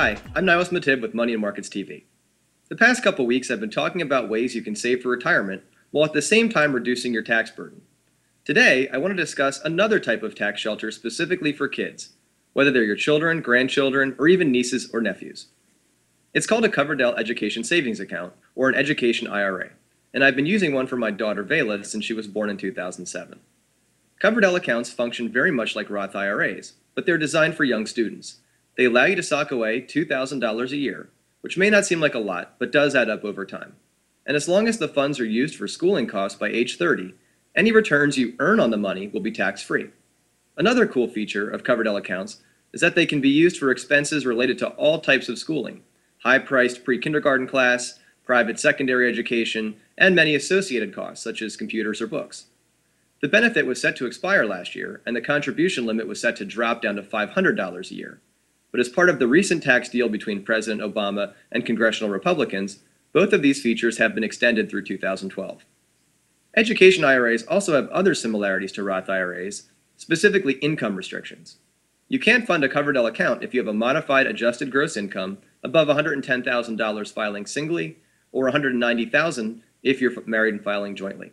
Hi, I'm Nilus Mattive with Money and Markets TV. The past couple weeks I've been talking about ways you can save for retirement while at the same time reducing your tax burden. Today, I want to discuss another type of tax shelter specifically for kids, whether they're your children, grandchildren, or even nieces or nephews. It's called a Coverdell Education Savings Account, or an Education IRA, and I've been using one for my daughter Vela since she was born in 2007. Coverdell accounts function very much like Roth IRAs, but they're designed for young students. They allow you to sock away $2,000 a year, which may not seem like a lot, but does add up over time. And as long as the funds are used for schooling costs by age 30, any returns you earn on the money will be tax-free. Another cool feature of Coverdell accounts is that they can be used for expenses related to all types of schooling: high-priced pre-kindergarten class, private secondary education, and many associated costs such as computers or books. The benefit was set to expire last year, and the contribution limit was set to drop down to $500 a year. But as part of the recent tax deal between President Obama and congressional Republicans, both of these features have been extended through 2012. Education IRAs also have other similarities to Roth IRAs, specifically income restrictions. You can't fund a Coverdell account if you have a modified adjusted gross income above $110,000 filing singly, or $190,000 if you're married and filing jointly.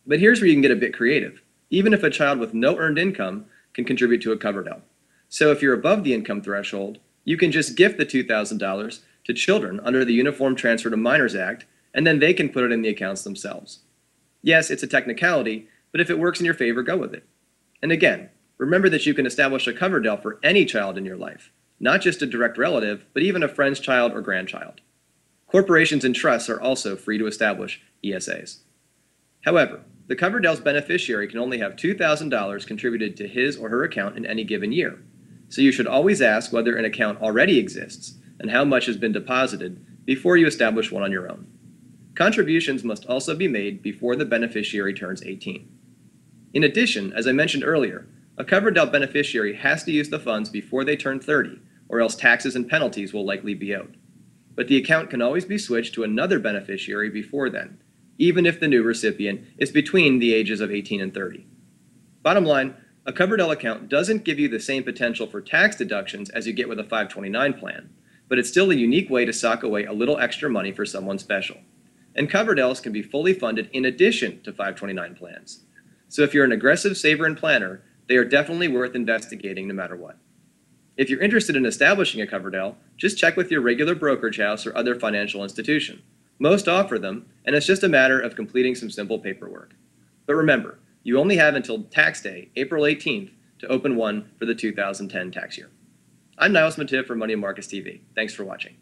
But here's where you can get a bit creative. Even if a child with no earned income can contribute to a Coverdell. So if you're above the income threshold, you can just gift the $2,000 to children under the Uniform Transfer to Minors Act, and then they can put it in the accounts themselves. Yes, it's a technicality, but if it works in your favor, go with it. And again, remember that you can establish a Coverdell for any child in your life, not just a direct relative, but even a friend's child or grandchild. Corporations and trusts are also free to establish ESAs. However, the Coverdell's beneficiary can only have $2,000 contributed to his or her account in any given year. So you should always ask whether an account already exists and how much has been deposited before you establish one on your own. Contributions must also be made before the beneficiary turns 18. In addition, as I mentioned earlier, a Coverdell beneficiary has to use the funds before they turn 30, or else taxes and penalties will likely be owed. But the account can always be switched to another beneficiary before then, even if the new recipient is between the ages of 18 and 30. Bottom line, a Coverdell account doesn't give you the same potential for tax deductions as you get with a 529 plan, but it's still a unique way to sock away a little extra money for someone special. And Coverdells can be fully funded in addition to 529 plans. So if you're an aggressive saver and planner, they are definitely worth investigating no matter what. If you're interested in establishing a Coverdell, just check with your regular brokerage house or other financial institution. Most offer them, and it's just a matter of completing some simple paperwork. But remember, you only have until tax day, April 18th, to open one for the 2010 tax year. I'm Nilus Mattive for Money and Markets TV. Thanks for watching.